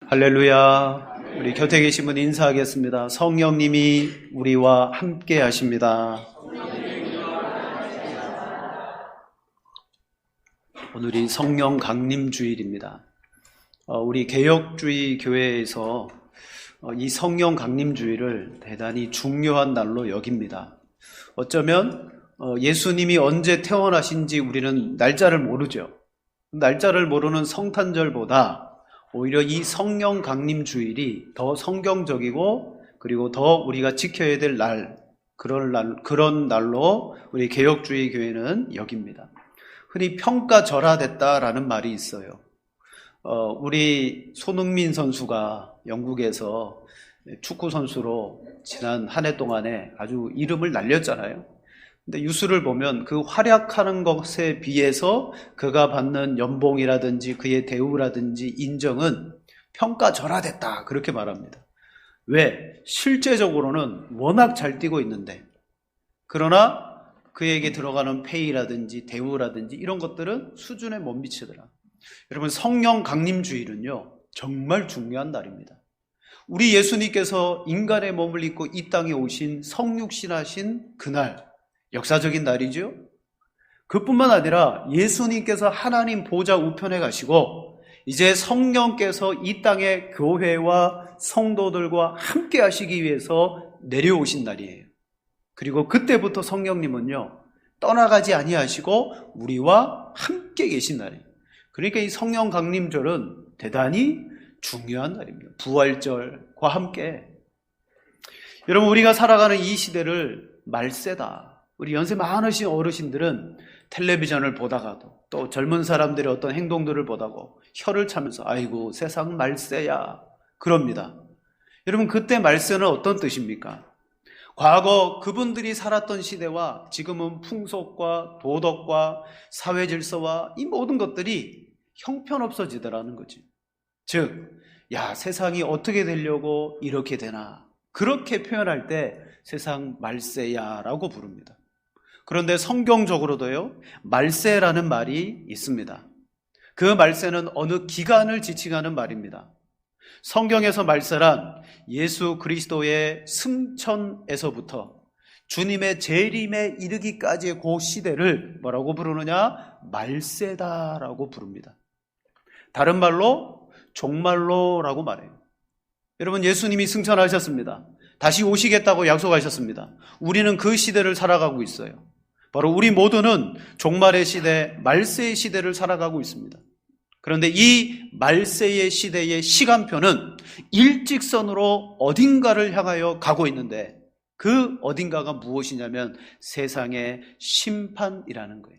할렐루야. 우리 곁에 계신 분 인사하겠습니다. 성령님이 우리와 함께 하십니다. 오늘이 성령 강림 주일입니다. 우리 개혁주의 교회에서 이 성령 강림 주일을 대단히 중요한 날로 여깁니다. 어쩌면 예수님이 언제 태어나신지 우리는 날짜를 모르죠. 날짜를 모르는 성탄절보다 오히려 이 성령 강림 주일이 더 성경적이고 그리고 더 우리가 지켜야 될 날, 그런 날로 우리 개혁주의 교회는 여깁니다. 흔히 평가절하됐다라는 말이 있어요. 우리 손흥민 선수가 영국에서 축구 선수로 지난 한 해 동안에 아주 이름을 날렸잖아요. 근데 뉴스를 보면 그 활약하는 것에 비해서 그가 받는 연봉이라든지 그의 대우라든지 인정은 평가절하됐다 그렇게 말합니다. 왜? 실제적으로는 워낙 잘 뛰고 있는데, 그러나 그에게 들어가는 페이라든지 대우라든지 이런 것들은 수준에 못 미치더라. 여러분, 성령 강림주일은요 정말 중요한 날입니다. 우리 예수님께서 인간의 몸을 입고 이 땅에 오신 성육신하신 그날, 역사적인 날이죠. 그뿐만 아니라 예수님께서 하나님 보좌 우편에 가시고 이제 성령께서 이 땅의 교회와 성도들과 함께 하시기 위해서 내려오신 날이에요. 그리고 그때부터 성령님은요 떠나가지 아니하시고 우리와 함께 계신 날이에요. 그러니까 이 성령 강림절은 대단히 중요한 날입니다. 부활절과 함께. 여러분, 우리가 살아가는 이 시대를 말세다. 우리 연세 많으신 어르신들은 텔레비전을 보다가도 또 젊은 사람들의 어떤 행동들을 보다고 혀를 차면서 아이고 세상 말세야 그럽니다. 여러분, 그때 말세는 어떤 뜻입니까? 과거 그분들이 살았던 시대와 지금은 풍속과 도덕과 사회 질서와 이 모든 것들이 형편없어지더라는 거지. 즉, 야, 세상이 어떻게 되려고 이렇게 되나, 그렇게 표현할 때 세상 말세야 라고 부릅니다. 그런데 성경적으로도요 말세라는 말이 있습니다. 그 말세는 어느 기간을 지칭하는 말입니다. 성경에서 말세란 예수 그리스도의 승천에서부터 주님의 재림에 이르기까지의 그 시대를 뭐라고 부르느냐? 말세다라고 부릅니다. 다른 말로 종말로라고 말해요. 여러분, 예수님이 승천하셨습니다. 다시 오시겠다고 약속하셨습니다. 우리는 그 시대를 살아가고 있어요. 바로 우리 모두는 종말의 시대, 말세의 시대를 살아가고 있습니다. 그런데 이 말세의 시대의 시간표는 일직선으로 어딘가를 향하여 가고 있는데, 그 어딘가가 무엇이냐면 세상의 심판이라는 거예요.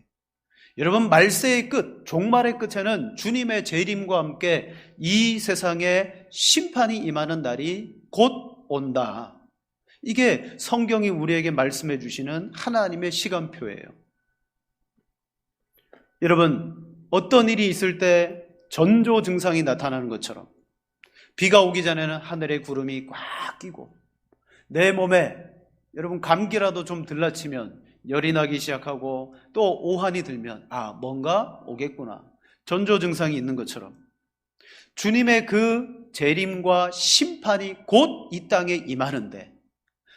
여러분, 말세의 끝, 종말의 끝에는 주님의 재림과 함께 이 세상에 심판이 임하는 날이 곧 온다. 이게 성경이 우리에게 말씀해 주시는 하나님의 시간표예요. 여러분, 어떤 일이 있을 때 전조 증상이 나타나는 것처럼 비가 오기 전에는 하늘에 구름이 꽉 끼고 내 몸에 여러분 감기라도 좀 들라치면 열이 나기 시작하고 또 오한이 들면 뭔가 오겠구나, 전조 증상이 있는 것처럼 주님의 그 재림과 심판이 곧 이 땅에 임하는데,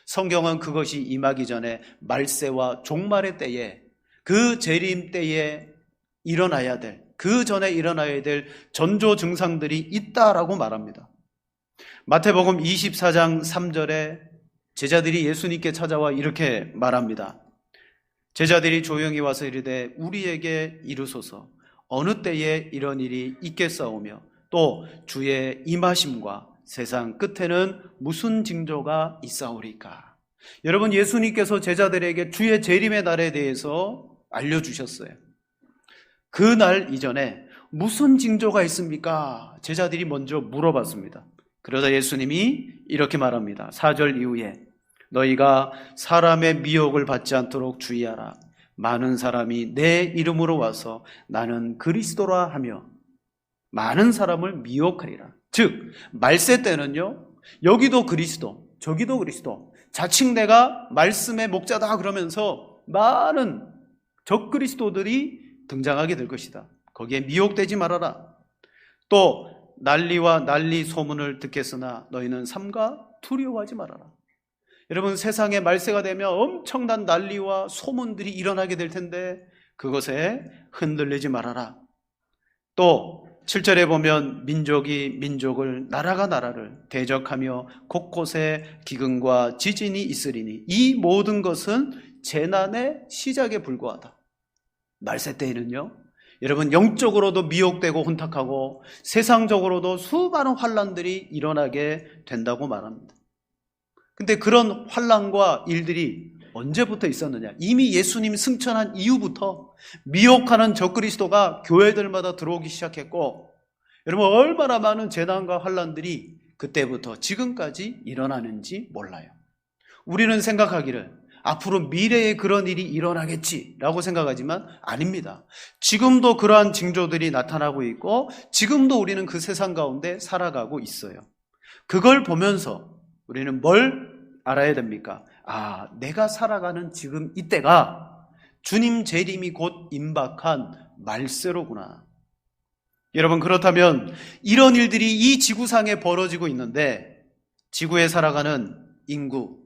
성경은 그것이 임하기 전에 말세와 종말의 때에, 그 재림 때에 일어나야 될, 그 전에 일어나야 될 전조 증상들이 있다라고 말합니다. 마태복음 24장 3절에 제자들이 예수님께 찾아와 이렇게 말합니다. 제자들이 조용히 와서 이르되 우리에게 이르소서 어느 때에 이런 일이 있겠사오며 또 주의 임하심과 세상 끝에는 무슨 징조가 있사오리까? 여러분, 예수님께서 제자들에게 주의 재림의 날에 대해서 알려주셨어요. 그 날 이전에 무슨 징조가 있습니까? 제자들이 먼저 물어봤습니다. 그러자 예수님이 이렇게 말합니다. 4절 이후에 너희가 사람의 미혹을 받지 않도록 주의하라. 많은 사람이 내 이름으로 와서 나는 그리스도라 하며 많은 사람을 미혹하리라. 즉, 말세 때는요 여기도 그리스도 저기도 그리스도, 자칭 내가 말씀의 목자다 그러면서 많은 적그리스도들이 등장하게 될 것이다. 거기에 미혹되지 말아라. 또 난리와 난리 소문을 듣겠으나 너희는 삼가 두려워하지 말아라. 여러분, 세상에 말세가 되면 엄청난 난리와 소문들이 일어나게 될 텐데 그것에 흔들리지 말아라. 또 7절에 보면 민족이 민족을, 나라가 나라를 대적하며 곳곳에 기근과 지진이 있으리니 이 모든 것은 재난의 시작에 불과하다. 말세 때에는요, 여러분, 영적으로도 미혹되고 혼탁하고 세상적으로도 수많은 환난들이 일어나게 된다고 말합니다. 근데 그런 환난과 일들이 언제부터 있었느냐? 이미 예수님 승천한 이후부터 미혹하는 적그리스도가 교회들마다 들어오기 시작했고, 여러분, 얼마나 많은 재난과 환난들이 그때부터 지금까지 일어나는지 몰라요. 우리는 생각하기를 앞으로 미래에 그런 일이 일어나겠지라고 생각하지만 아닙니다. 지금도 그러한 징조들이 나타나고 있고 지금도 우리는 그 세상 가운데 살아가고 있어요. 그걸 보면서 우리는 뭘 알아야 됩니까? 아, 내가 살아가는 지금 이때가 주님 재림이 곧 임박한 말세로구나. 여러분, 그렇다면 이런 일들이 이 지구상에 벌어지고 있는데 지구에 살아가는 인구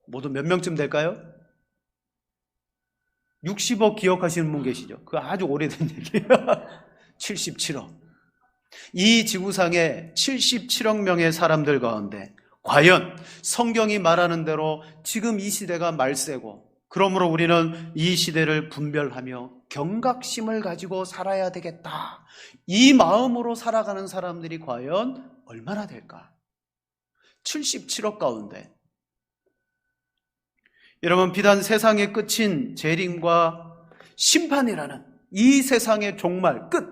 모두 몇 명쯤 될까요? 60억 기억하시는 분 계시죠? 그거 아주 오래된 얘기예요. 77억. 이 지구상에 77억 명의 사람들 가운데 과연 성경이 말하는 대로 지금 이 시대가 말세고, 그러므로 우리는 이 시대를 분별하며 경각심을 가지고 살아야 되겠다, 이 마음으로 살아가는 사람들이 과연 얼마나 될까? 77억 가운데 여러분, 비단 세상의 끝인 재림과 심판이라는 이 세상의 종말, 끝,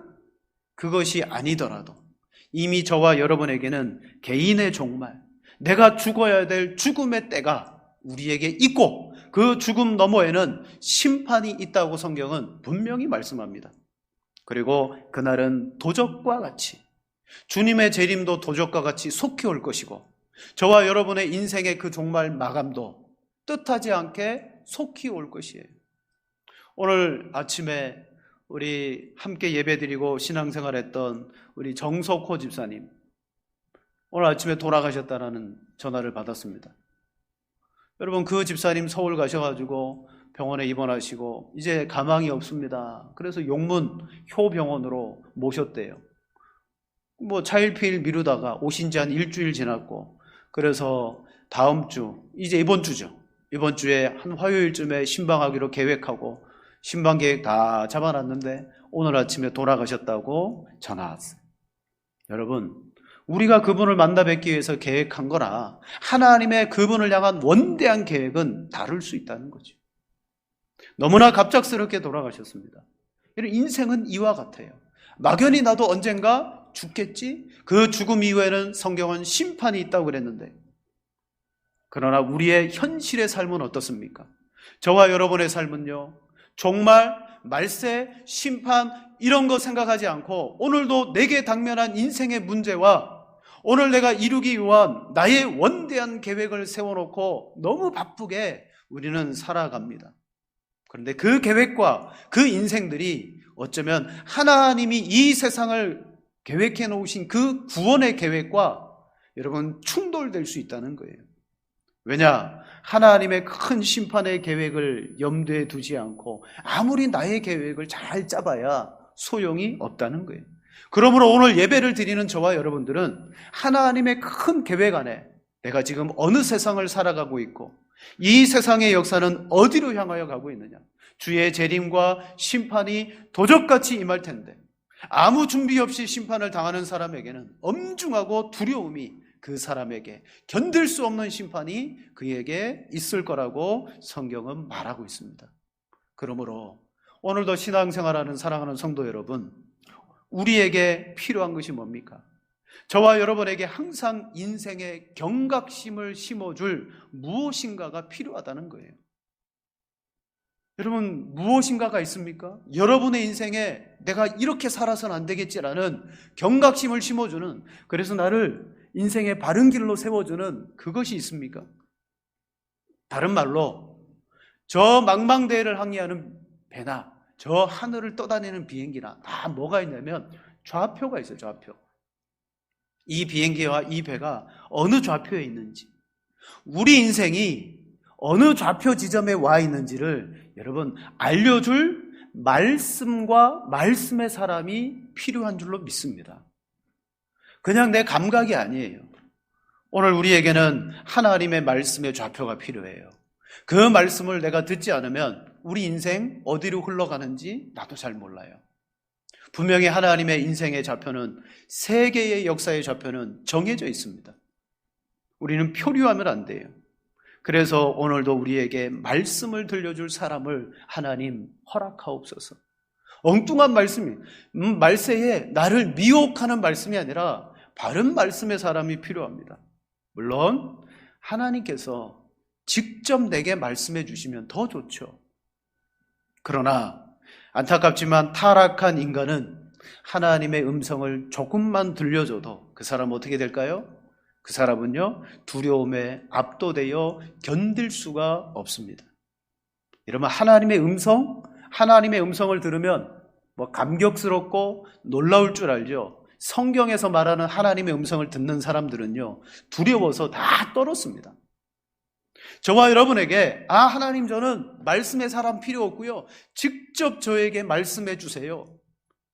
그것이 아니더라도 이미 저와 여러분에게는 개인의 종말, 내가 죽어야 될 죽음의 때가 우리에게 있고 그 죽음 너머에는 심판이 있다고 성경은 분명히 말씀합니다. 그리고 그날은 도적과 같이, 주님의 재림도 도적과 같이 속히 올 것이고 저와 여러분의 인생의 그 종말 마감도 뜻하지 않게 속히 올 것이에요. 오늘 아침에 우리 함께 예배드리고 신앙생활했던 우리 정석호 집사님, 오늘 아침에 돌아가셨다라는 전화를 받았습니다. 여러분, 그 집사님 서울 가셔가지고 병원에 입원하시고 이제 가망이 없습니다. 그래서 용문 효병원으로 모셨대요. 차일피일 미루다가 오신 지 한 일주일 지났고, 그래서 다음 주, 이제 이번 주죠, 이번 주에 한 화요일쯤에 신방하기로 계획하고 신방 계획 다 잡아놨는데 오늘 아침에 돌아가셨다고 전화 왔어요. 여러분, 우리가 그분을 만나 뵙기 위해서 계획한 거나 하나님의 그분을 향한 원대한 계획은 다를 수 있다는 거죠. 너무나 갑작스럽게 돌아가셨습니다. 인생은 이와 같아요. 막연히 나도 언젠가 죽겠지? 그 죽음 이후에는 성경은 심판이 있다고 그랬는데, 그러나 우리의 현실의 삶은 어떻습니까? 저와 여러분의 삶은요, 종말, 말세, 심판 이런 거 생각하지 않고 오늘도 내게 당면한 인생의 문제와 오늘 내가 이루기 위한 나의 원대한 계획을 세워놓고 너무 바쁘게 우리는 살아갑니다. 그런데 그 계획과 그 인생들이 어쩌면 하나님이 이 세상을 계획해 놓으신 그 구원의 계획과 여러분 충돌될 수 있다는 거예요. 왜냐? 하나님의 큰 심판의 계획을 염두에 두지 않고 아무리 나의 계획을 잘 짜봐야 소용이 없다는 거예요. 그러므로 오늘 예배를 드리는 저와 여러분들은 하나님의 큰 계획 안에 내가 지금 어느 세상을 살아가고 있고 이 세상의 역사는 어디로 향하여 가고 있느냐, 주의 재림과 심판이 도적같이 임할 텐데 아무 준비 없이 심판을 당하는 사람에게는 엄중하고 두려움이, 그 사람에게 견딜 수 없는 심판이 그에게 있을 거라고 성경은 말하고 있습니다. 그러므로 오늘도 신앙생활하는 사랑하는 성도 여러분, 우리에게 필요한 것이 뭡니까? 저와 여러분에게 항상 인생의 경각심을 심어줄 무엇인가가 필요하다는 거예요. 여러분, 무엇인가가 있습니까? 여러분의 인생에 내가 이렇게 살아서는 안 되겠지라는 경각심을 심어주는, 그래서 나를 인생의 바른 길로 세워주는 그것이 있습니까? 다른 말로 저 망망대해를 항해하는 배나 저 하늘을 떠다니는 비행기나 다 뭐가 있냐면 좌표가 있어요. 좌표. 이 비행기와 이 배가 어느 좌표에 있는지, 우리 인생이 어느 좌표 지점에 와 있는지를 여러분 알려줄 말씀과 말씀의 사람이 필요한 줄로 믿습니다. 그냥 내 감각이 아니에요. 오늘 우리에게는 하나님의 말씀의 좌표가 필요해요. 그 말씀을 내가 듣지 않으면 우리 인생 어디로 흘러가는지 나도 잘 몰라요. 분명히 하나님의 인생의 좌표는, 세계의 역사의 좌표는 정해져 있습니다. 우리는 표류하면 안 돼요. 그래서 오늘도 우리에게 말씀을 들려줄 사람을 하나님 허락하옵소서. 엉뚱한 말씀이, 말세에 나를 미혹하는 말씀이 아니라 바른 말씀의 사람이 필요합니다. 물론 하나님께서 직접 내게 말씀해 주시면 더 좋죠. 그러나 안타깝지만 타락한 인간은 하나님의 음성을 조금만 들려줘도 그 사람은 어떻게 될까요? 그 사람은요, 두려움에 압도되어 견딜 수가 없습니다. 여러분, 하나님의 음성을 들으면 뭐 감격스럽고 놀라울 줄 알죠? 성경에서 말하는 하나님의 음성을 듣는 사람들은요, 두려워서 다 떨었습니다. 저와 여러분에게 하나님, 저는 말씀의 사람 필요 없고요, 직접 저에게 말씀해 주세요.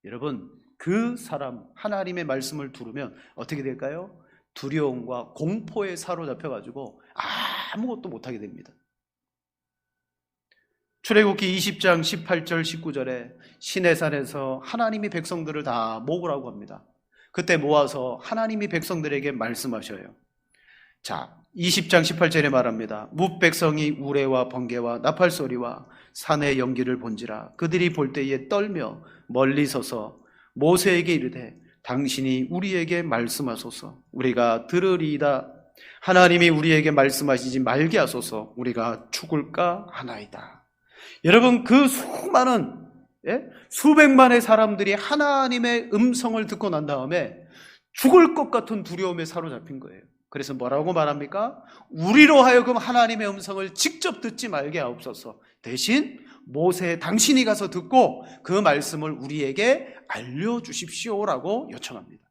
여러분, 그 사람 하나님의 말씀을 들으면 어떻게 될까요? 두려움과 공포에 사로잡혀가지고 아무것도 못하게 됩니다. 출애굽기 20장 18절 19절에 시내산에서 하나님이 백성들을 다 모으라고 합니다. 그때 모아서 하나님이 백성들에게 말씀하셔요. 자, 20장 18절에 말합니다. 뭇백성이 우레와 번개와 나팔소리와 산의 연기를 본지라 그들이 볼 때에 떨며 멀리 서서 모세에게 이르되 당신이 우리에게 말씀하소서 우리가 들으리이다. 하나님이 우리에게 말씀하시지 말게 하소서 우리가 죽을까 하나이다. 여러분, 그 수많은 수백만의 사람들이 하나님의 음성을 듣고 난 다음에 죽을 것 같은 두려움에 사로잡힌 거예요. 그래서 뭐라고 말합니까? 우리로 하여금 하나님의 음성을 직접 듣지 말게 하옵소서. 대신 모세 당신이 가서 듣고 그 말씀을 우리에게 알려주십시오라고 요청합니다.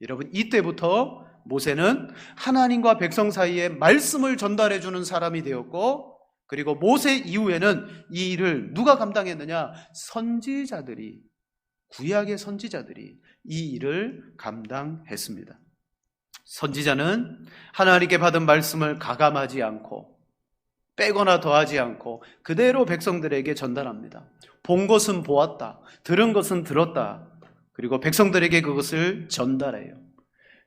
여러분, 이때부터 모세는 하나님과 백성 사이에 말씀을 전달해 주는 사람이 되었고, 그리고 모세 이후에는 이 일을 누가 감당했느냐? 선지자들이, 구약의 선지자들이 이 일을 감당했습니다. 선지자는 하나님께 받은 말씀을 가감하지 않고 빼거나 더하지 않고 그대로 백성들에게 전달합니다. 본 것은 보았다, 들은 것은 들었다, 그리고 백성들에게 그것을 전달해요.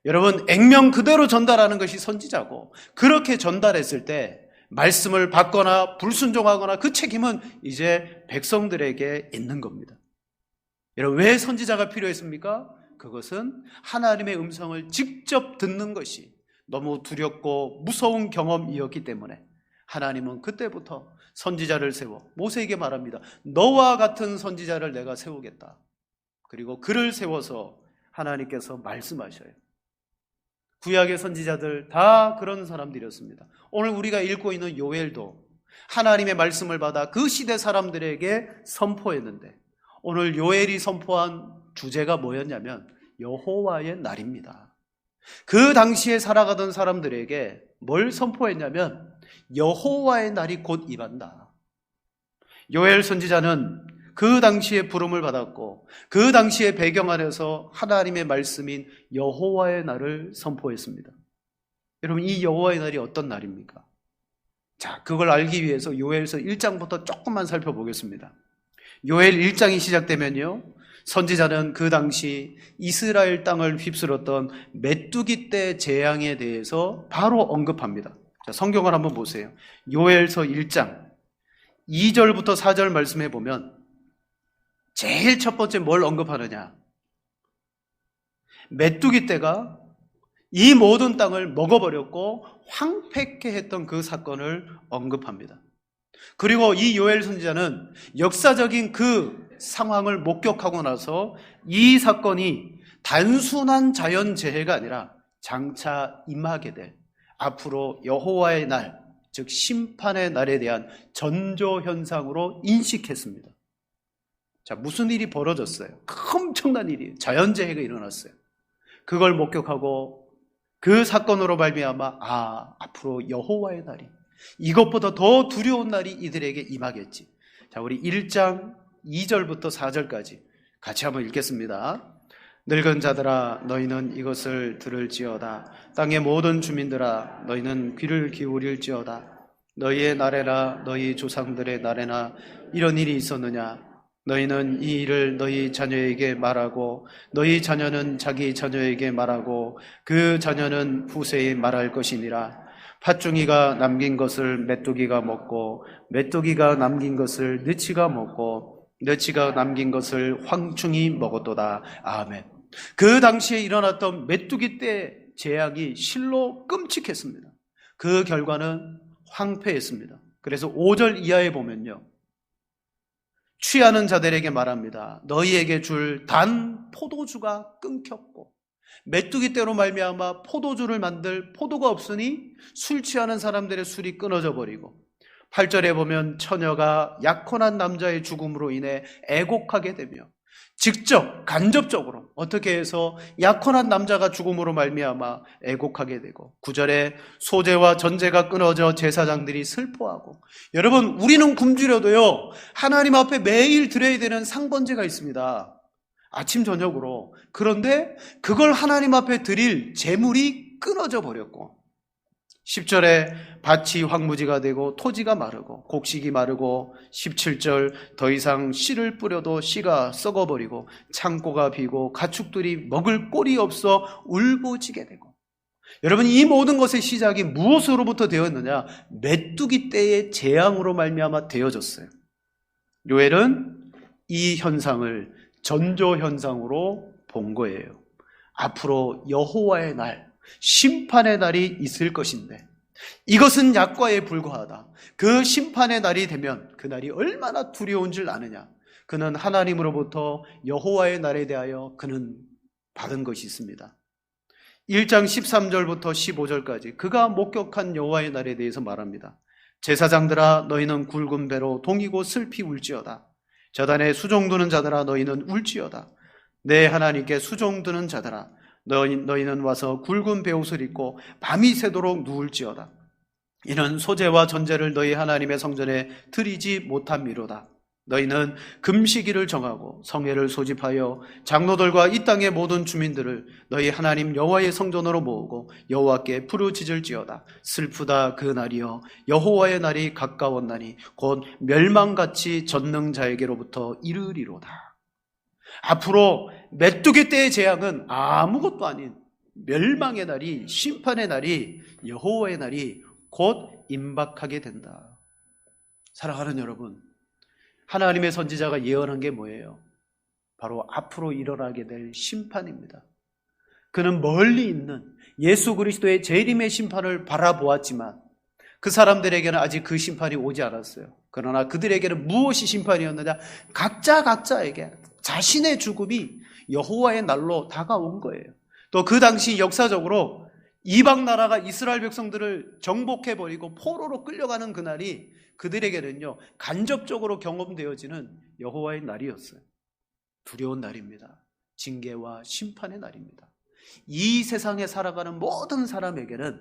여러분, 액면 그대로 전달하는 것이 선지자고, 그렇게 전달했을 때 말씀을 받거나 불순종하거나 그 책임은 이제 백성들에게 있는 겁니다. 여러분, 왜 선지자가 필요했습니까? 그것은 하나님의 음성을 직접 듣는 것이 너무 두렵고 무서운 경험이었기 때문에 하나님은 그때부터 선지자를 세워 모세에게 말합니다. 너와 같은 선지자를 내가 세우겠다. 그리고 그를 세워서 하나님께서 말씀하셔요. 구약의 선지자들 다 그런 사람들이었습니다. 오늘 우리가 읽고 있는 요엘도 하나님의 말씀을 받아 그 시대 사람들에게 선포했는데, 오늘 요엘이 선포한 주제가 뭐였냐면 여호와의 날입니다. 그 당시에 살아가던 사람들에게 뭘 선포했냐면 여호와의 날이 곧 임한다. 요엘 선지자는 그 당시에 부름을 받았고 그 당시의 배경 안에서 하나님의 말씀인 여호와의 날을 선포했습니다. 여러분, 이 여호와의 날이 어떤 날입니까? 자, 그걸 알기 위해서 요엘서 1장부터 조금만 살펴보겠습니다. 요엘 1장이 시작되면요, 선지자는 그 당시 이스라엘 땅을 휩쓸었던 메뚜기 떼 재앙에 대해서 바로 언급합니다. 자, 성경을 한번 보세요. 요엘서 1장 2절부터 4절 말씀해 보면 제일 첫 번째 뭘 언급하느냐? 메뚜기 떼가 이 모든 땅을 먹어버렸고 황폐케 했던 그 사건을 언급합니다. 그리고 이 요엘 선지자는 역사적인 그 상황을 목격하고 나서 이 사건이 단순한 자연재해가 아니라 장차 임하게 될 앞으로 여호와의 날, 즉 심판의 날에 대한 전조현상으로 인식했습니다. 자, 무슨 일이 벌어졌어요? 엄청난 일이, 자연재해가 일어났어요. 그걸 목격하고 그 사건으로 말미암아 앞으로 여호와의 날이, 이것보다 더 두려운 날이 이들에게 임하겠지. 자, 우리 1장 2절부터 4절까지 같이 한번 읽겠습니다. 늙은 자들아 너희는 이것을 들을지어다. 땅의 모든 주민들아 너희는 귀를 기울일지어다. 너희의 날에나 너희 조상들의 날에나 이런 일이 있었느냐? 너희는 이 일을 너희 자녀에게 말하고 너희 자녀는 자기 자녀에게 말하고 그 자녀는 후세에 말할 것이니라. 팥중이가 남긴 것을 메뚜기가 먹고 메뚜기가 남긴 것을 느치가 먹고 느치가 남긴 것을 황충이 먹었도다. 아멘. 그 당시에 일어났던 메뚜기 때 재앙이 실로 끔찍했습니다. 그 결과는 황폐했습니다. 그래서 5절 이하에 보면요, 취하는 자들에게 말합니다. 너희에게 줄 단 포도주가 끊겼고 메뚜기 떼로 말미암아 포도주를 만들 포도가 없으니 술 취하는 사람들의 술이 끊어져 버리고, 8절에 보면 처녀가 약혼한 남자의 죽음으로 인해 애곡하게 되며 직접 간접적으로 어떻게 해서 약혼한 남자가 죽음으로 말미암아 애곡하게 되고, 9절에 소제와 전제가 끊어져 제사장들이 슬퍼하고, 여러분 우리는 굶주려도요 하나님 앞에 매일 드려야 되는 상번제가 있습니다. 아침 저녁으로. 그런데 그걸 하나님 앞에 드릴 제물이 끊어져 버렸고, 10절에 밭이 황무지가 되고 토지가 마르고 곡식이 마르고, 17절 더 이상 씨를 뿌려도 씨가 썩어버리고 창고가 비고 가축들이 먹을 꼴이 없어 울부짖게 되고. 여러분 이 모든 것의 시작이 무엇으로부터 되었느냐? 메뚜기 떼의 재앙으로 말미암아 되어졌어요. 요엘은 이 현상을 전조 현상으로 본 거예요. 앞으로 여호와의 날, 심판의 날이 있을 것인데 이것은 약과에 불과하다. 그 심판의 날이 되면 그 날이 얼마나 두려운 줄 아느냐? 그는 하나님으로부터 여호와의 날에 대하여 그는 받은 것이 있습니다. 1장 13절부터 15절까지 그가 목격한 여호와의 날에 대해서 말합니다. 제사장들아 너희는 굵은 배로 동이고 슬피 울지어다. 저단에 수종드는 자들아 너희는 울지어다. 내 하나님께 수종드는 자들아 너희는 와서 굵은 베옷을 입고 밤이 새도록 누울지어다. 이는 소제와 전제를 너희 하나님의 성전에 드리지 못함이로다. 너희는 금식일을 정하고 성회를 소집하여 장로들과 이 땅의 모든 주민들을 너희 하나님 여호와의 성전으로 모으고 여호와께 부르짖을지어다. 슬프다 그 날이여, 여호와의 날이 가까웠나니 곧 멸망같이 전능자에게로부터 이르리로다. 앞으로 메뚜기 떼의 재앙은 아무것도 아닌 멸망의 날이, 심판의 날이, 여호와의 날이 곧 임박하게 된다. 사랑하는 여러분, 하나님의 선지자가 예언한 게 뭐예요? 바로 앞으로 일어나게 될 심판입니다. 그는 멀리 있는 예수 그리스도의 재림의 심판을 바라보았지만 그 사람들에게는 아직 그 심판이 오지 않았어요. 그러나 그들에게는 무엇이 심판이었느냐? 각자에게 자신의 죽음이 여호와의 날로 다가온 거예요. 또 그 당시 역사적으로 이방 나라가 이스라엘 백성들을 정복해버리고 포로로 끌려가는 그날이 그들에게는요 간접적으로 경험되어지는 여호와의 날이었어요. 두려운 날입니다. 징계와 심판의 날입니다. 이 세상에 살아가는 모든 사람에게는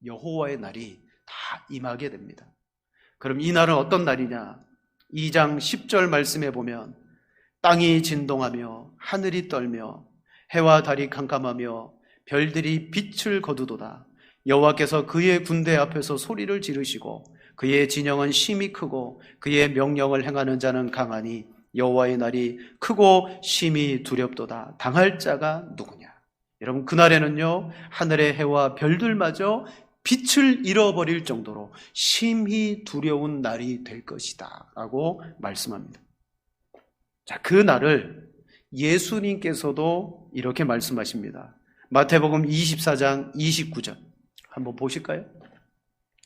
여호와의 날이 다 임하게 됩니다. 그럼 이 날은 어떤 날이냐? 2장 10절 말씀에 보면 땅이 진동하며 하늘이 떨며 해와 달이 캄캄하며 별들이 빛을 거두도다. 여호와께서 그의 군대 앞에서 소리를 지르시고 그의 진영은 심히 크고 그의 명령을 행하는 자는 강하니 여호와의 날이 크고 심히 두렵도다. 당할 자가 누구냐? 여러분 그날에는요 하늘의 해와 별들마저 빛을 잃어버릴 정도로 심히 두려운 날이 될 것이다 라고 말씀합니다. 자, 그 날을 예수님께서도 이렇게 말씀하십니다. 마태복음 24장 29절 한번 보실까요?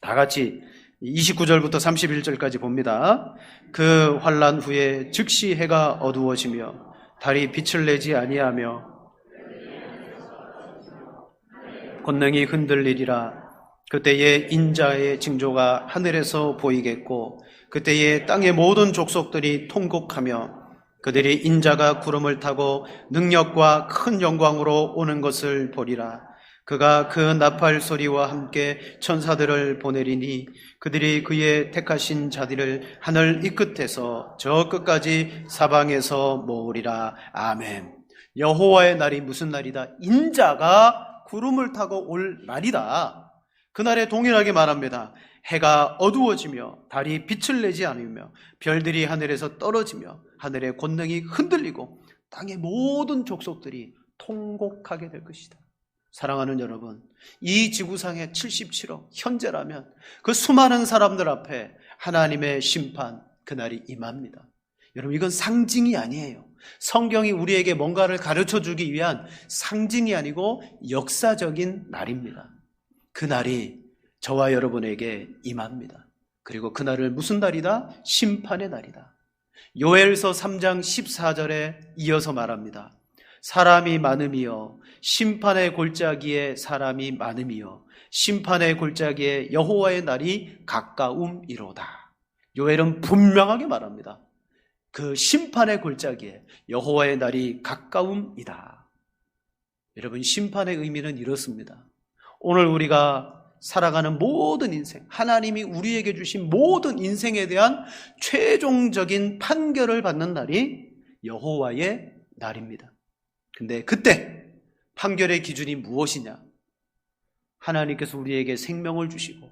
다 같이 29절부터 31절까지 봅니다. 그 환난 후에 즉시 해가 어두워지며 달이 빛을 내지 아니하며 권능이 흔들리리라. 그때에 인자의 징조가 하늘에서 보이겠고 그때에 땅의 모든 족속들이 통곡하며 그들이 인자가 구름을 타고 능력과 큰 영광으로 오는 것을 보리라. 그가 그 나팔 소리와 함께 천사들을 보내리니 그들이 그의 택하신 자들을 하늘 이 끝에서 저 끝까지 사방에서 모으리라. 아멘. 여호와의 날이 무슨 날이다? 인자가 구름을 타고 올 날이다. 그날에 동일하게 말합니다. 해가 어두워지며 달이 빛을 내지 않으며 별들이 하늘에서 떨어지며 하늘의 권능이 흔들리고 땅의 모든 족속들이 통곡하게 될 것이다. 사랑하는 여러분, 이 지구상의 77억 현재라면 그 수많은 사람들 앞에 하나님의 심판 그날이 임합니다. 여러분, 이건 상징이 아니에요. 성경이 우리에게 뭔가를 가르쳐주기 위한 상징이 아니고 역사적인 날입니다. 그날이 저와 여러분에게 임합니다. 그리고 그날을 무슨 날이다? 심판의 날이다. 요엘서 3장 14절에 이어서 말합니다. 사람이 많음이여 심판의 골짜기에 사람이 많음이여 심판의 골짜기에 여호와의 날이 가까움이로다. 요엘은 분명하게 말합니다. 그 심판의 골짜기에 여호와의 날이 가까움이다. 여러분, 심판의 의미는 이렇습니다. 오늘 우리가 살아가는 모든 인생, 하나님이 우리에게 주신 모든 인생에 대한 최종적인 판결을 받는 날이 여호와의 날입니다. 근데 그때 판결의 기준이 무엇이냐? 하나님께서 우리에게 생명을 주시고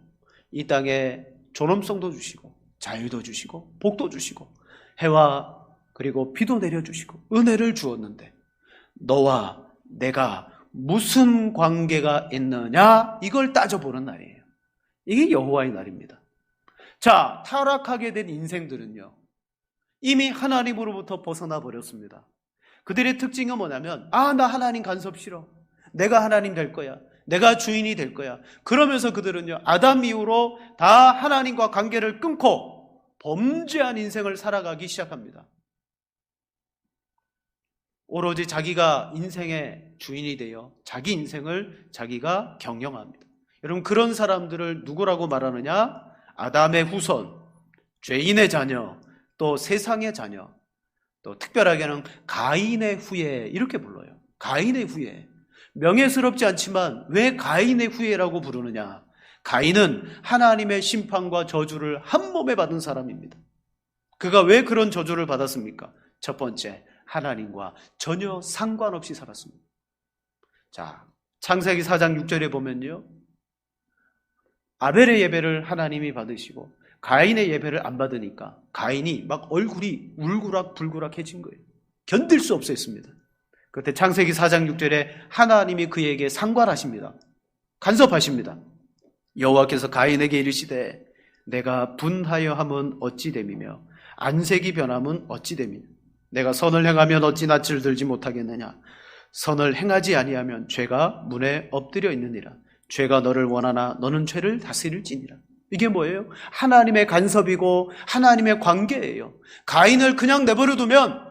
이 땅에 존엄성도 주시고 자유도 주시고 복도 주시고 해와 그리고 비도 내려주시고 은혜를 주었는데 너와 내가 무슨 관계가 있느냐? 이걸 따져보는 날이에요. 이게 여호와의 날입니다. 자, 타락하게 된 인생들은요, 이미 하나님으로부터 벗어나 버렸습니다. 그들의 특징은 뭐냐면, 나 하나님 간섭 싫어. 내가 하나님 될 거야. 내가 주인이 될 거야. 그러면서 그들은요, 아담 이후로 다 하나님과 관계를 끊고 범죄한 인생을 살아가기 시작합니다. 오로지 자기가 인생의 주인이 되어 자기 인생을 자기가 경영합니다. 여러분, 그런 사람들을 누구라고 말하느냐? 아담의 후손, 죄인의 자녀, 또 세상의 자녀, 또 특별하게는 가인의 후예, 이렇게 불러요. 가인의 후예. 명예스럽지 않지만 왜 가인의 후예라고 부르느냐? 가인은 하나님의 심판과 저주를 한 몸에 받은 사람입니다. 그가 왜 그런 저주를 받았습니까? 첫 번째, 하나님과 전혀 상관없이 살았습니다. 자, 창세기 4장 6절에 보면요, 아벨의 예배를 하나님이 받으시고 가인의 예배를 안 받으니까 가인이 막 얼굴이 울그락불그락해진 거예요. 견딜 수 없었습니다. 그때 창세기 4장 6절에 하나님이 그에게 상관하십니다. 간섭하십니다. 여호와께서 가인에게 이르시되 내가 분하여 함은 어찌 됨이며 안색이 변함은 어찌 됨이냐? 내가 선을 행하면 어찌 낯을 들지 못하겠느냐? 선을 행하지 아니하면 죄가 문에 엎드려 있느니라. 죄가 너를 원하나 너는 죄를 다스릴지니라. 이게 뭐예요? 하나님의 간섭이고 하나님의 관계예요. 가인을 그냥 내버려두면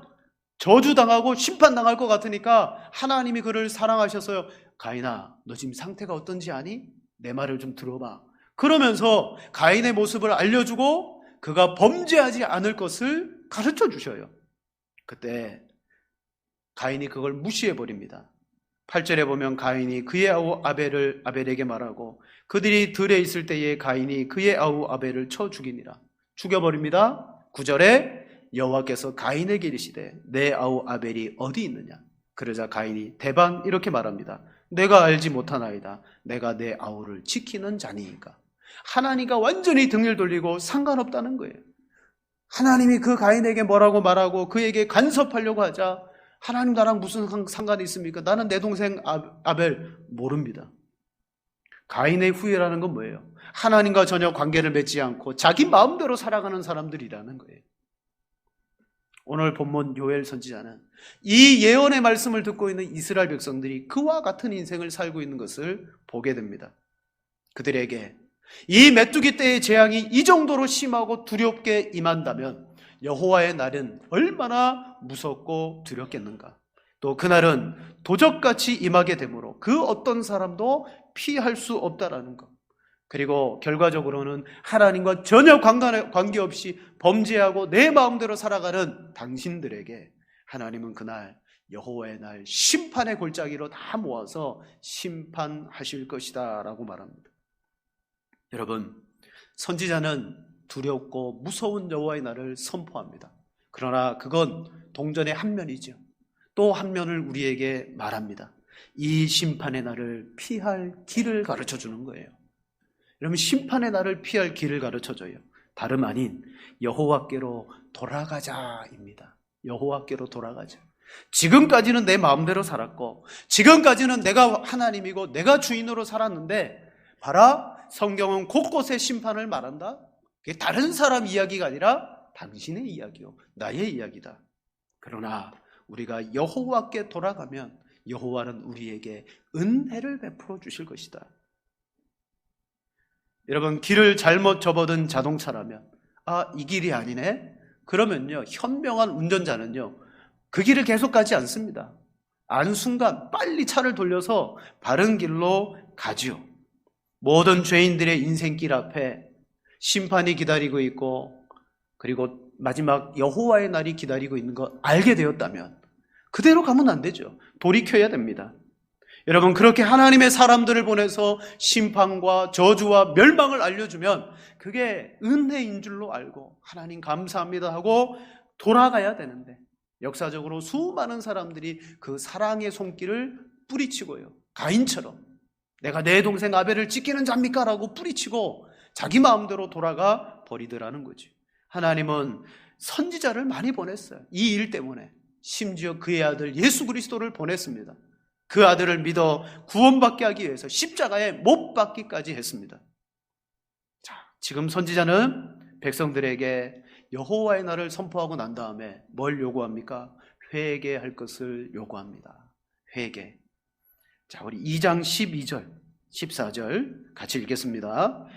저주당하고 심판당할 것 같으니까 하나님이 그를 사랑하셔서요, 가인아, 너 지금 상태가 어떤지 아니? 내 말을 좀 들어봐. 그러면서 가인의 모습을 알려주고 그가 범죄하지 않을 것을 가르쳐 주셔요. 그때 가인이 그걸 무시해버립니다. 8절에 보면 가인이 그의 아우 아벨에게 말하고 그들이 들에 있을 때에 가인이 그의 아우 아벨을 쳐 죽이니라. 죽여버립니다. 9절에 여호와께서 가인에게 이르시되 내 아우 아벨이 어디 있느냐? 그러자 가인이 대반 이렇게 말합니다. 내가 알지 못하나이다. 내가 내 아우를 지키는 자니까. 하나님과 완전히 등을 돌리고 상관없다는 거예요. 하나님이 그 가인에게 뭐라고 말하고 그에게 간섭하려고 하자 하나님 나랑 무슨 상관이 있습니까? 나는 내 동생 아벨 모릅니다. 가인의 후예라는 건 뭐예요? 하나님과 전혀 관계를 맺지 않고 자기 마음대로 살아가는 사람들이라는 거예요. 오늘 본문 요엘 선지자는 이 예언의 말씀을 듣고 있는 이스라엘 백성들이 그와 같은 인생을 살고 있는 것을 보게 됩니다. 그들에게 이 메뚜기 떼의 재앙이 이 정도로 심하고 두렵게 임한다면 여호와의 날은 얼마나 무섭고 두렵겠는가. 또 그날은 도적같이 임하게 되므로 그 어떤 사람도 피할 수 없다라는 것. 그리고 결과적으로는 하나님과 전혀 관계없이 범죄하고 내 마음대로 살아가는 당신들에게 하나님은 그날 여호와의 날 심판의 골짜기로 다 모아서 심판하실 것이다 라고 말합니다. 여러분, 선지자는 두렵고 무서운 여호와의 날을 선포합니다. 그러나 그건 동전의 한 면이죠. 또 한 면을 우리에게 말합니다. 이 심판의 날을 피할 길을 가르쳐 주는 거예요. 여러분, 심판의 날을 피할 길을 가르쳐 줘요. 다름 아닌 여호와께로 돌아가자입니다. 여호와께로 돌아가자. 지금까지는 내 마음대로 살았고, 지금까지는 내가 하나님이고 내가 주인으로 살았는데, 봐라, 성경은 곳곳에 심판을 말한다. 그게 다른 사람 이야기가 아니라 당신의 이야기요, 나의 이야기다. 그러나 우리가 여호와께 돌아가면 여호와는 우리에게 은혜를 베풀어 주실 것이다. 여러분, 길을 잘못 접어든 자동차라면 이 길이 아니네? 그러면요, 현명한 운전자는요, 그 길을 계속 가지 않습니다. 아는 순간 빨리 차를 돌려서 바른 길로 가지요. 모든 죄인들의 인생길 앞에 심판이 기다리고 있고, 그리고 마지막 여호와의 날이 기다리고 있는 거 알게 되었다면 그대로 가면 안 되죠. 돌이켜야 됩니다. 여러분, 그렇게 하나님의 사람들을 보내서 심판과 저주와 멸망을 알려주면 그게 은혜인 줄로 알고 하나님 감사합니다 하고 돌아가야 되는데, 역사적으로 수많은 사람들이 그 사랑의 손길을 뿌리치고요, 가인처럼 내가 내 동생 아벨을 찢기는 자입니까? 라고 뿌리치고 자기 마음대로 돌아가 버리더라는 거지. 하나님은 선지자를 많이 보냈어요. 이 일 때문에 심지어 그의 아들 예수 그리스도를 보냈습니다. 그 아들을 믿어 구원받게 하기 위해서 십자가에 못 박기까지 했습니다. 자, 지금 선지자는 백성들에게 여호와의 날을 선포하고 난 다음에 뭘 요구합니까? 회개할 것을 요구합니다. 회개. 자, 우리 2장 12절, 14절 같이 읽겠습니다.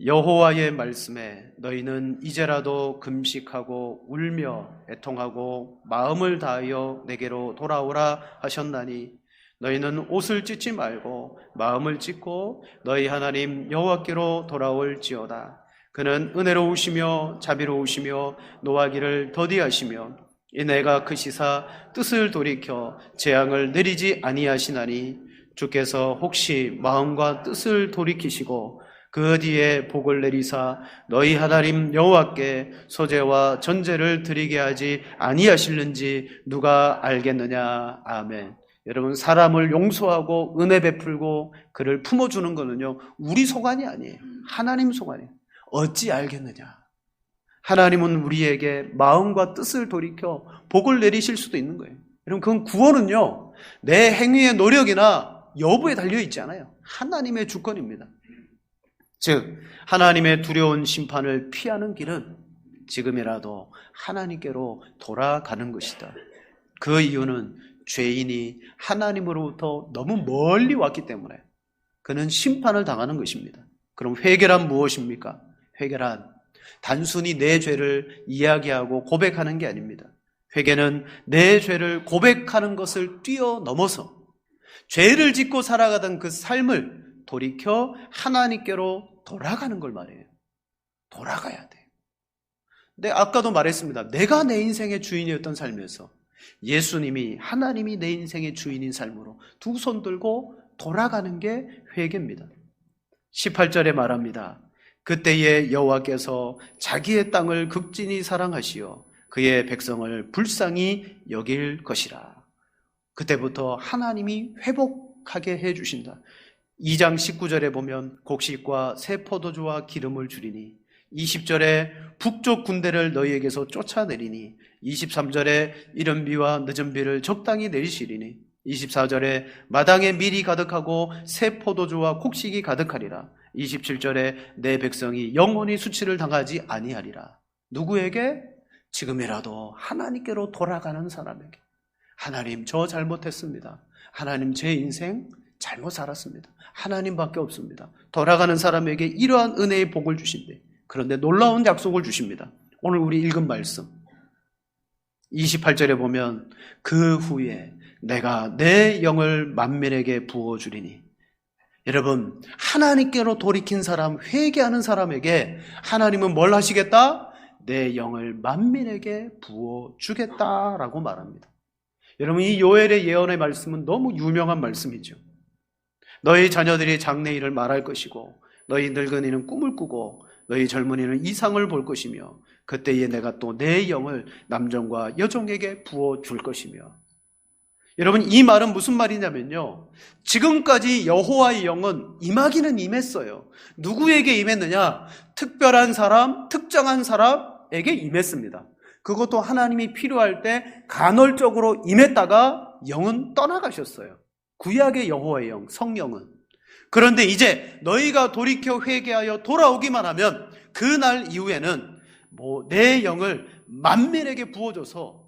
여호와의 말씀에 너희는 이제라도 금식하고 울며 애통하고 마음을 다하여 내게로 돌아오라 하셨나니 너희는 옷을 찢지 말고 마음을 찢고 너희 하나님 여호와께로 돌아올지어다. 그는 은혜로우시며 자비로우시며 노하기를 더디하시며 이내가 크시사 뜻을 돌이켜 재앙을 내리지 아니하시나니 주께서 혹시 마음과 뜻을 돌이키시고 그 뒤에 복을 내리사 너희 하나님 여호와께 소제와 전제를 드리게 하지 아니하실는지 누가 알겠느냐. 아멘. 여러분, 사람을 용서하고 은혜 베풀고 그를 품어주는 거는요, 우리 소관이 아니에요. 하나님 소관이에요. 어찌 알겠느냐. 하나님은 우리에게 마음과 뜻을 돌이켜 복을 내리실 수도 있는 거예요. 여러분, 그건 구원은요, 내 행위의 노력이나 여부에 달려있지 않아요. 하나님의 주권입니다. 즉, 하나님의 두려운 심판을 피하는 길은 지금이라도 하나님께로 돌아가는 것이다. 그 이유는 죄인이 하나님으로부터 너무 멀리 왔기 때문에 그는 심판을 당하는 것입니다. 그럼 회개란 무엇입니까? 회개란 단순히 내 죄를 이야기하고 고백하는 게 아닙니다. 회개는 내 죄를 고백하는 것을 뛰어넘어서 죄를 짓고 살아가던 그 삶을 돌이켜 하나님께로 돌아가는 걸 말해요. 돌아가야 돼요. 근데 아까도 말했습니다. 내가 내 인생의 주인이었던 삶에서 예수님이, 하나님이 내 인생의 주인인 삶으로 두 손 들고 돌아가는 게 회개입니다. 18절에 말합니다. 그때에 여호와께서 자기의 땅을 극진히 사랑하시어 그의 백성을 불쌍히 여길 것이라. 그때부터 하나님이 회복하게 해주신다. 2장 19절에 보면 곡식과 새 포도주와 기름을 주리니, 20절에 북쪽 군대를 너희에게서 쫓아내리니, 23절에 이른 비와 늦은 비를 적당히 내리시리니, 24절에 마당에 밀이 가득하고 새 포도주와 곡식이 가득하리라. 27절에 내 백성이 영원히 수치를 당하지 아니하리라. 누구에게? 지금이라도 하나님께로 돌아가는 사람에게. 하나님, 저 잘못했습니다. 하나님, 제 인생 잘못 살았습니다. 하나님밖에 없습니다. 돌아가는 사람에게 이러한 은혜의 복을 주신대. 그런데 놀라운 약속을 주십니다. 오늘 우리 읽은 말씀 28절에 보면 그 후에 내가 내 영을 만민에게 부어주리니, 여러분, 하나님께로 돌이킨 사람, 회개하는 사람에게 하나님은 뭘 하시겠다? 내 영을 만민에게 부어주겠다라고 말합니다. 여러분, 이 요엘의 예언의 말씀은 너무 유명한 말씀이죠. 너희 자녀들이 장래일을 말할 것이고 너희 늙은이는 꿈을 꾸고 너희 젊은이는 이상을 볼 것이며 그때에 내가 또 내 영을 남종과 여종에게 부어줄 것이며. 여러분, 이 말은 무슨 말이냐면요, 지금까지 여호와의 영은 임하기는 임했어요. 누구에게 임했느냐? 특별한 사람, 특정한 사람에게 임했습니다. 그것도 하나님이 필요할 때 간헐적으로 임했다가 영은 떠나가셨어요. 구약의 여호와의 영, 성령은. 그런데 이제 너희가 돌이켜 회개하여 돌아오기만 하면 그날 이후에는 내 영을 만민에게 부어줘서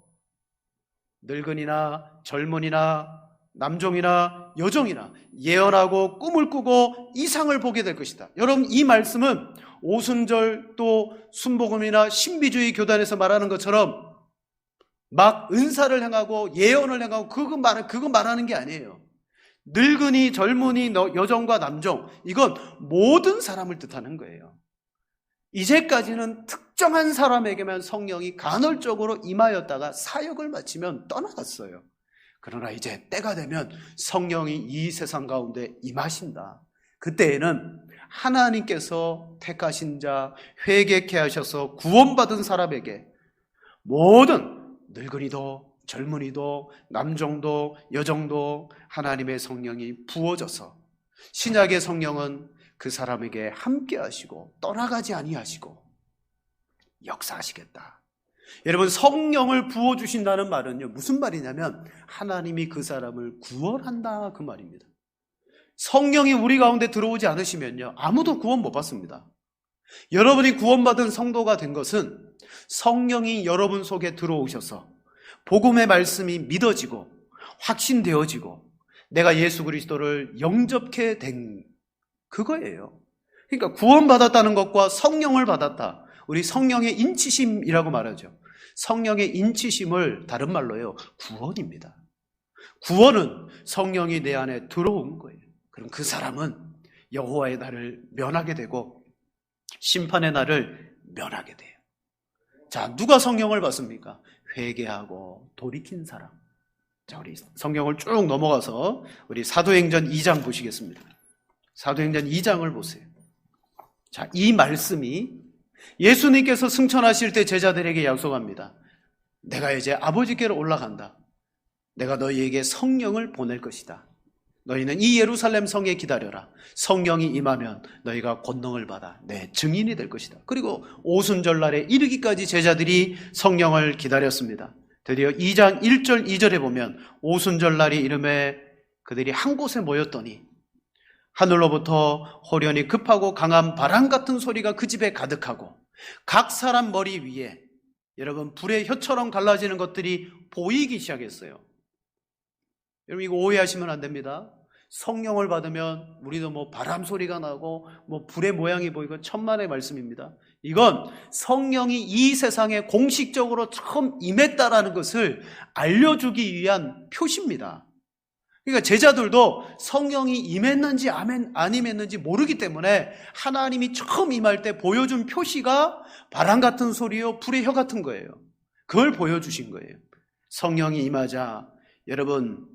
늙은이나 젊은이나 남종이나 여종이나 예언하고 꿈을 꾸고 이상을 보게 될 것이다. 여러분, 이 말씀은 오순절 또 순복음이나 신비주의 교단에서 말하는 것처럼 막 은사를 행하고 예언을 행하고 그거 말하는 게 아니에요. 늙은이, 젊은이, 여종과 남종, 이건 모든 사람을 뜻하는 거예요. 이제까지는 특정한 사람에게만 성령이 간헐적으로 임하였다가 사역을 마치면 떠나갔어요. 그러나 이제 때가 되면 성령이 이 세상 가운데 임하신다. 그때에는 하나님께서 택하신 자, 회개케 하셔서 구원받은 사람에게 모든 늙은이도 젊은이도 남종도 여종도 하나님의 성령이 부어져서 신약의 성령은 그 사람에게 함께 하시고 떠나가지 아니하시고 역사하시겠다. 여러분, 성령을 부어주신다는 말은요, 무슨 말이냐면 하나님이 그 사람을 구원한다, 그 말입니다. 성령이 우리 가운데 들어오지 않으시면요, 아무도 구원 못 받습니다. 여러분이 구원받은 성도가 된 것은 성령이 여러분 속에 들어오셔서 복음의 말씀이 믿어지고 확신되어지고 내가 예수 그리스도를 영접케 된 그거예요. 그러니까 구원받았다는 것과 성령을 받았다, 우리 성령의 인치심이라고 말하죠. 성령의 인치심을 다른 말로요, 구원입니다. 구원은 성령이 내 안에 들어온 거예요. 그럼 그 사람은 여호와의 날을 면하게 되고 심판의 날을 면하게 돼요. 자, 누가 성령을 받습니까? 회개하고 돌이킨 사람. 자, 우리 성경을 쭉 넘어가서 우리 사도행전 2장 보시겠습니다. 사도행전 2장을 보세요. 자, 이 말씀이 예수님께서 승천하실 때 제자들에게 약속합니다. 내가 이제 아버지께로 올라간다. 내가 너희에게 성령을 보낼 것이다. 너희는 이 예루살렘 성에 기다려라. 성령이 임하면 너희가 권능을 받아 내 증인이 될 것이다. 그리고 오순절날에 이르기까지 제자들이 성령을 기다렸습니다. 드디어 2장 1절 2절에 보면 오순절날이 이름에 그들이 한 곳에 모였더니 하늘로부터 호련히 급하고 강한 바람 같은 소리가 그 집에 가득하고 각 사람 머리 위에, 여러분, 불의 혀처럼 갈라지는 것들이 보이기 시작했어요. 여러분, 이거 오해하시면 안 됩니다. 성령을 받으면 우리도 바람 소리가 나고 불의 모양이 보이고 천만의 말씀입니다. 이건 성령이 이 세상에 공식적으로 처음 임했다라는 것을 알려주기 위한 표시입니다. 그러니까 제자들도 성령이 임했는지 안 임했는지 모르기 때문에 하나님이 처음 임할 때 보여준 표시가 바람 같은 소리요, 불의 혀 같은 거예요. 그걸 보여주신 거예요. 성령이 임하자 여러분,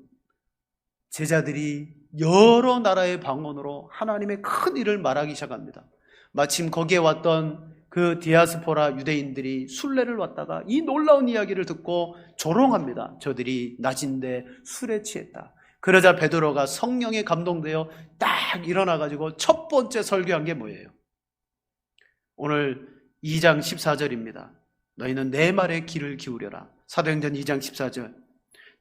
제자들이 여러 나라의 방언으로 하나님의 큰 일을 말하기 시작합니다. 마침 거기에 왔던 그 디아스포라 유대인들이 순례를 왔다가 이 놀라운 이야기를 듣고 조롱합니다. 저들이 낮인데 술에 취했다. 그러자 베드로가 성령에 감동되어 딱 일어나가지고 첫 번째 설교한 게 뭐예요? 오늘 2장 14절입니다. 너희는 내 말에 귀를 기울여라. 사도행전 2장 14절.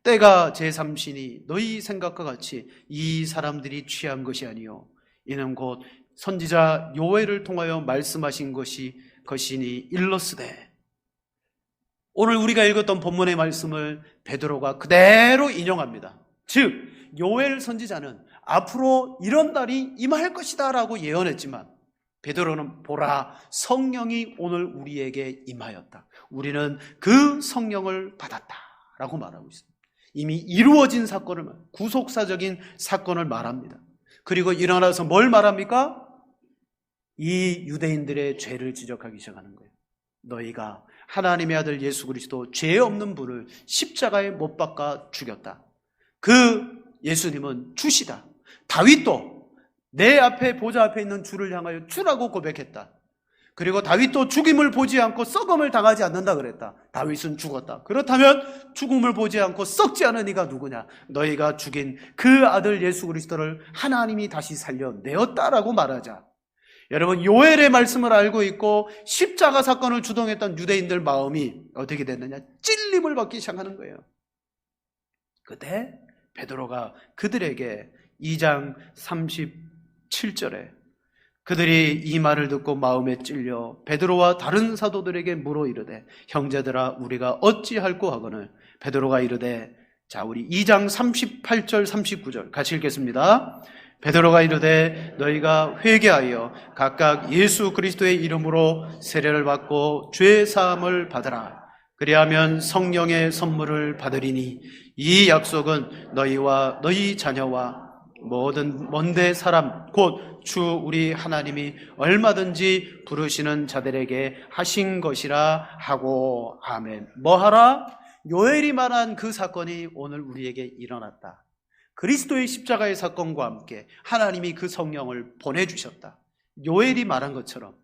때가 제3시니 너희 생각과 같이 이 사람들이 취한 것이 아니요 이는 곧 선지자 요엘을 통하여 말씀하신 것이니 일러스되. 오늘 우리가 읽었던 본문의 말씀을 베드로가 그대로 인용합니다. 즉 요엘 선지자는 앞으로 이런 날이 임할 것이다 라고 예언했지만 베드로는 보라, 성령이 오늘 우리에게 임하였다. 우리는 그 성령을 받았다 라고 말하고 있습니다. 이미 이루어진 사건을, 구속사적인 사건을 말합니다. 그리고 일어나서 뭘 말합니까? 이 유대인들의 죄를 지적하기 시작하는 거예요. 너희가 하나님의 아들 예수 그리스도 죄 없는 분을 십자가에 못 박아 죽였다. 그 예수님은 주시다. 다윗도 내 앞에 보좌 앞에 있는 주를 향하여 주라고 고백했다. 그리고 다윗도 죽임을 보지 않고 썩음을 당하지 않는다 그랬다. 다윗은 죽었다. 그렇다면 죽음을 보지 않고 썩지 않은 이가 누구냐? 너희가 죽인 그 아들 예수 그리스도를 하나님이 다시 살려내었다라고 말하자. 여러분, 요엘의 말씀을 알고 있고 십자가 사건을 주동했던 유대인들 마음이 어떻게 됐느냐? 찔림을 받기 시작하는 거예요. 그때 베드로가 그들에게 2장 37절에 그들이 이 말을 듣고 마음에 찔려 베드로와 다른 사도들에게 물어 이르되 형제들아 우리가 어찌할꼬 하거늘 베드로가 이르되 자 우리 2장 38절 39절 같이 읽겠습니다. 베드로가 이르되 너희가 회개하여 각각 예수 그리스도의 이름으로 세례를 받고 죄 사함을 받으라. 그리하면 성령의 선물을 받으리니 이 약속은 너희와 너희 자녀와 모든 먼데 사람 곧 주 우리 하나님이 얼마든지 부르시는 자들에게 하신 것이라 하고 아멘. 뭐하라? 요엘이 말한 그 사건이 오늘 우리에게 일어났다. 그리스도의 십자가의 사건과 함께 하나님이 그 성령을 보내주셨다. 요엘이 말한 것처럼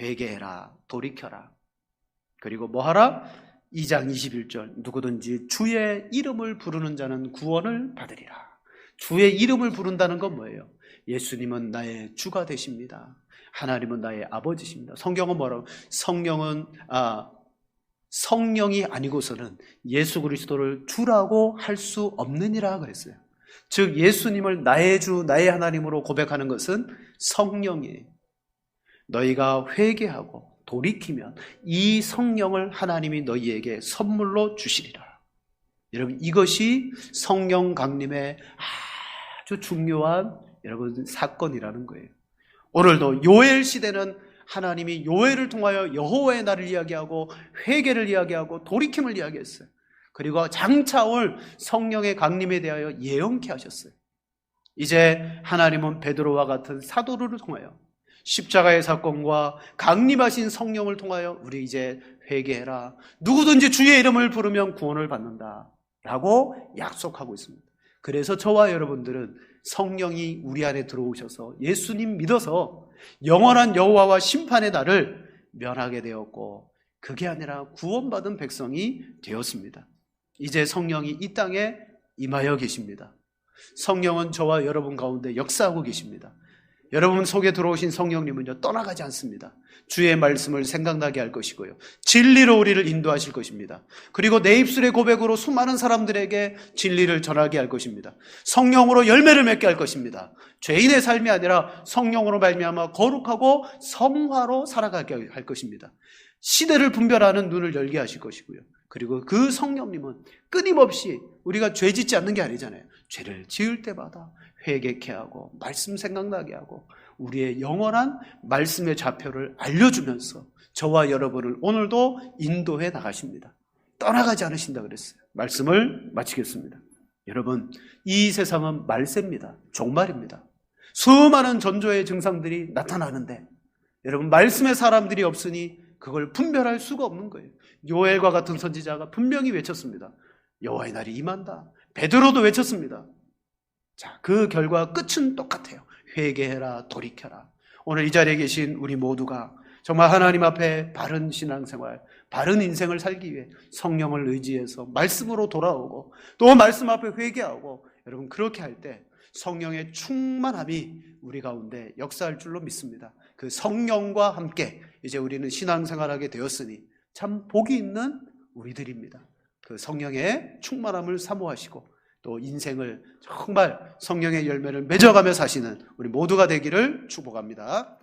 회개해라, 돌이켜라. 그리고 뭐하라? 2장 21절 누구든지 주의 이름을 부르는 자는 구원을 받으리라. 주의 이름을 부른다는 건 뭐예요? 예수님은 나의 주가 되십니다. 하나님은 나의 아버지십니다. 성경은 뭐라고? 성령이 아니고서는 예수 그리스도를 주라고 할 수 없느니라 그랬어요. 즉 예수님을 나의 주, 나의 하나님으로 고백하는 것은 성령이에요. 너희가 회개하고 돌이키면 이 성령을 하나님이 너희에게 선물로 주시리라. 여러분, 이것이 성령 강림의 아주 중요한 여러분 사건이라는 거예요. 오늘도 요엘 시대는 하나님이 요엘을 통하여 여호와의 날을 이야기하고 회개를 이야기하고 돌이킴을 이야기했어요. 그리고 장차 올 성령의 강림에 대하여 예언케 하셨어요. 이제 하나님은 베드로와 같은 사도를 통하여 십자가의 사건과 강림하신 성령을 통하여 우리 이제 회개해라. 누구든지 주의 이름을 부르면 구원을 받는다 라고 약속하고 있습니다. 그래서 저와 여러분들은 성령이 우리 안에 들어오셔서 예수님 믿어서 영원한 여호와와 심판의 날을 면하게 되었고 그게 아니라 구원받은 백성이 되었습니다. 이제 성령이 이 땅에 임하여 계십니다. 성령은 저와 여러분 가운데 역사하고 계십니다. 여러분 속에 들어오신 성령님은요 떠나가지 않습니다. 주의 말씀을 생각나게 할 것이고요 진리로 우리를 인도하실 것입니다. 그리고 내 입술의 고백으로 수많은 사람들에게 진리를 전하게 할 것입니다. 성령으로 열매를 맺게 할 것입니다. 죄인의 삶이 아니라 성령으로 말미암아 거룩하고 성화로 살아가게 할 것입니다. 시대를 분별하는 눈을 열게 하실 것이고요 그리고 그 성령님은 끊임없이 우리가 죄 짓지 않는 게 아니잖아요. 죄를 지을 때마다 회개케 하고 말씀 생각나게 하고 우리의 영원한 말씀의 좌표를 알려주면서 저와 여러분을 오늘도 인도해 나가십니다. 떠나가지 않으신다 그랬어요. 말씀을 마치겠습니다. 여러분, 이 세상은 말세입니다. 종말입니다. 수많은 전조의 증상들이 나타나는데 여러분 말씀의 사람들이 없으니 그걸 분별할 수가 없는 거예요. 요엘과 같은 선지자가 분명히 외쳤습니다. 여호와의 날이 임한다. 베드로도 외쳤습니다. 자, 그 결과 끝은 똑같아요. 회개해라, 돌이켜라. 오늘 이 자리에 계신 우리 모두가 정말 하나님 앞에 바른 신앙생활, 바른 인생을 살기 위해 성령을 의지해서 말씀으로 돌아오고 또 말씀 앞에 회개하고 여러분 그렇게 할 때 성령의 충만함이 우리 가운데 역사할 줄로 믿습니다. 그 성령과 함께 이제 우리는 신앙생활하게 되었으니 참 복이 있는 우리들입니다. 그 성령의 충만함을 사모하시고 또 인생을 정말 성령의 열매를 맺어가며 사시는 우리 모두가 되기를 축복합니다.